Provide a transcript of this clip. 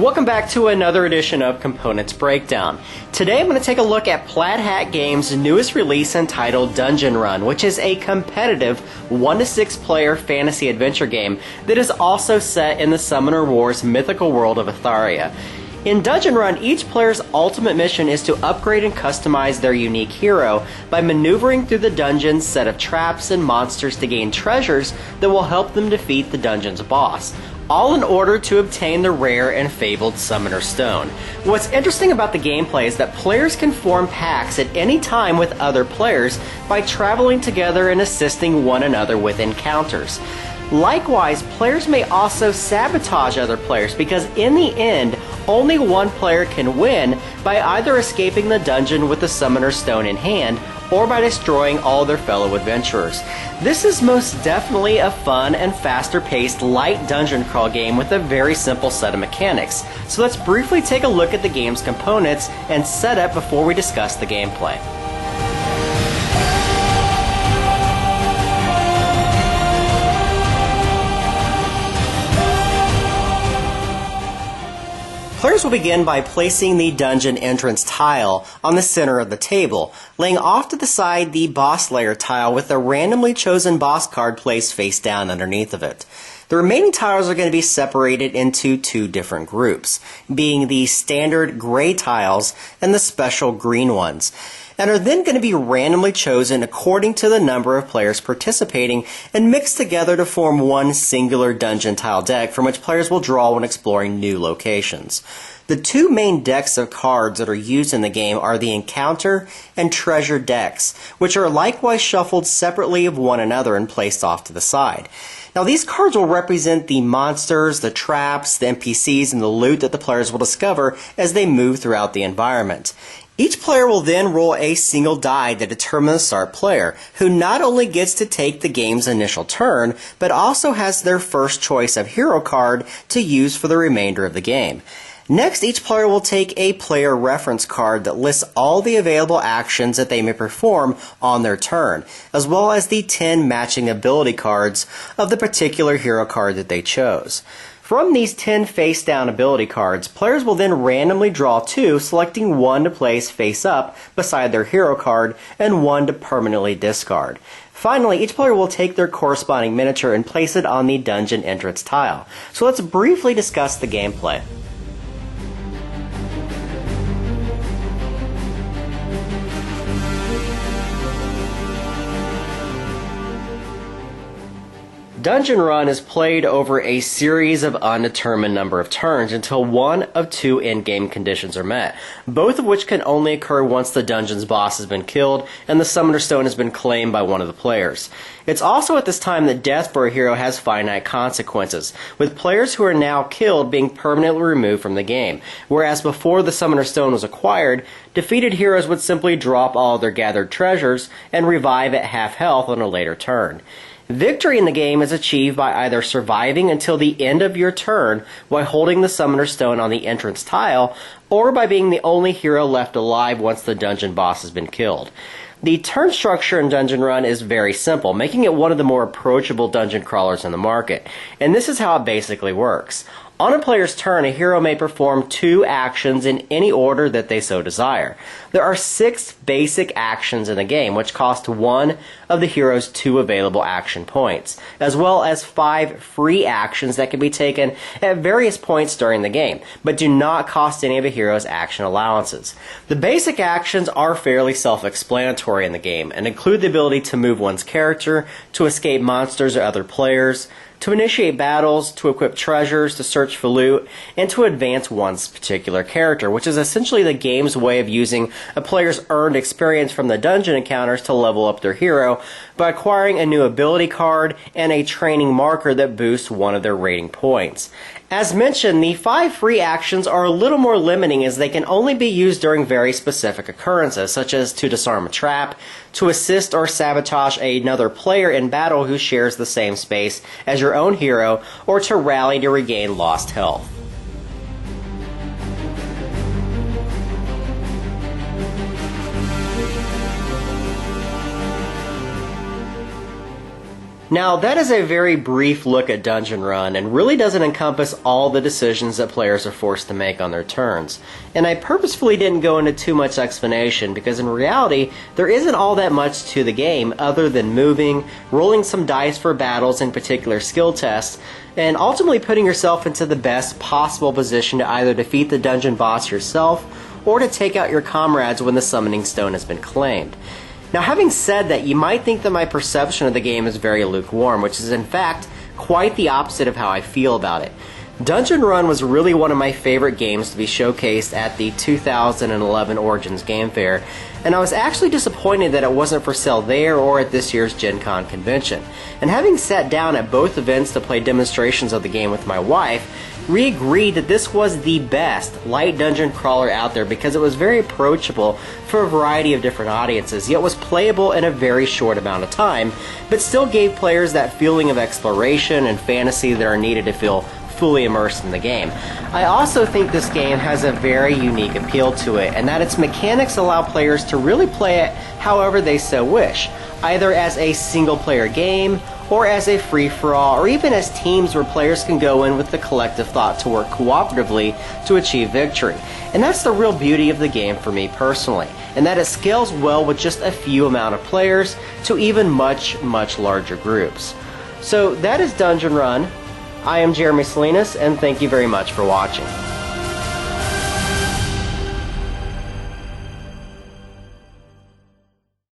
Welcome back to another edition of Components Breakdown. Today I'm going to take a look at Plaid Hat Games' newest release entitled Dungeon Run, which is a competitive 1 to 6 player fantasy adventure game that is also set in the Summoner Wars mythical world of Atharia. In Dungeon Run, each player's ultimate mission is to upgrade and customize their unique hero by maneuvering through the dungeon's set of traps and monsters to gain treasures that will help them defeat the dungeon's boss, all in order to obtain the rare and fabled Summoner Stone. What's interesting about the gameplay is that players can form packs at any time with other players by traveling together and assisting one another with encounters. Likewise, players may also sabotage other players because in the end, only one player can win by either escaping the dungeon with the Summoner Stone in hand or by destroying all their fellow adventurers. This is most definitely a fun and faster-paced light dungeon crawl game with a very simple set of mechanics. So let's briefly take a look at the game's components and setup before we discuss the gameplay. Players will begin by placing the dungeon entrance tile on the center of the table, laying off to the side the boss layer tile with a randomly chosen boss card placed face down underneath of it. The remaining tiles are going to be separated into two different groups, being the standard gray tiles and the special green ones, and are then going to be randomly chosen according to the number of players participating and mixed together to form one singular dungeon tile deck from which players will draw when exploring new locations. The two main decks of cards that are used in the game are the Encounter and Treasure decks, which are likewise shuffled separately of one another and placed off to the side. Now these cards will represent the monsters, the traps, the NPCs, and the loot that the players will discover as they move throughout the environment. Each player will then roll a single die to determine the start player, who not only gets to take the game's initial turn, but also has their first choice of hero card to use for the remainder of the game. Next, each player will take a player reference card that lists all the available actions that they may perform on their turn, as well as the 10 matching ability cards of the particular hero card that they chose. From these 10 face-down ability cards, players will then randomly draw 2, selecting one to place face-up beside their hero card and one to permanently discard. Finally, each player will take their corresponding miniature and place it on the dungeon entrance tile. So let's briefly discuss the gameplay. Dungeon Run is played over a series of undetermined number of turns until one of two in-game conditions are met, both of which can only occur once the dungeon's boss has been killed and the Summoner Stone has been claimed by one of the players. It's also at this time that death for a hero has finite consequences, with players who are now killed being permanently removed from the game, whereas before the Summoner Stone was acquired, defeated heroes would simply drop all of their gathered treasures and revive at half health on a later turn. Victory in the game is achieved by either surviving until the end of your turn while holding the Summoner Stone on the entrance tile, or by being the only hero left alive once the dungeon boss has been killed. The turn structure in Dungeon Run is very simple, making it one of the more approachable dungeon crawlers in the market, and this is how it basically works. On a player's turn, a hero may perform 2 actions in any order that they so desire. There are 6 basic actions in the game, which cost one of the hero's 2 available action points, as well as 5 free actions that can be taken at various points during the game, but do not cost any of a hero's action allowances. The basic actions are fairly self-explanatory in the game, and include the ability to move one's character, to escape monsters or other players, to initiate battles, to equip treasures, to search for loot, and to advance one's particular character, which is essentially the game's way of using a player's earned experience from the dungeon encounters to level up their hero by acquiring a new ability card and a training marker that boosts one of their rating points. As mentioned, the 5 free actions are a little more limiting as they can only be used during very specific occurrences, such as to disarm a trap, to assist or sabotage another player in battle who shares the same space as your own hero, or to rally to regain lost health. Now, that is a very brief look at Dungeon Run and really doesn't encompass all the decisions that players are forced to make on their turns. And I purposefully didn't go into too much explanation because in reality, there isn't all that much to the game other than moving, rolling some dice for battles and particular skill tests, and ultimately putting yourself into the best possible position to either defeat the dungeon boss yourself or to take out your comrades when the summoning stone has been claimed. Now, having said that, you might think that my perception of the game is very lukewarm, which is in fact quite the opposite of how I feel about it. Dungeon Run was really one of my favorite games to be showcased at the 2011 Origins Game Fair, and I was actually disappointed that it wasn't for sale there or at this year's Gen Con convention. And having sat down at both events to play demonstrations of the game with my wife, we agreed that this was the best light dungeon crawler out there because it was very approachable for a variety of different audiences, yet was playable in a very short amount of time, but still gave players that feeling of exploration and fantasy that are needed to feel fully immersed in the game. I also think this game has a very unique appeal to it, and that its mechanics allow players to really play it however they so wish, either as a single player game, or as a free-for-all, or even as teams where players can go in with the collective thought to work cooperatively to achieve victory. And that's the real beauty of the game for me personally, and that it scales well with just a few amount of players to even much, much larger groups. So that is Dungeon Run. I am Jeremy Salinas, and thank you very much for watching.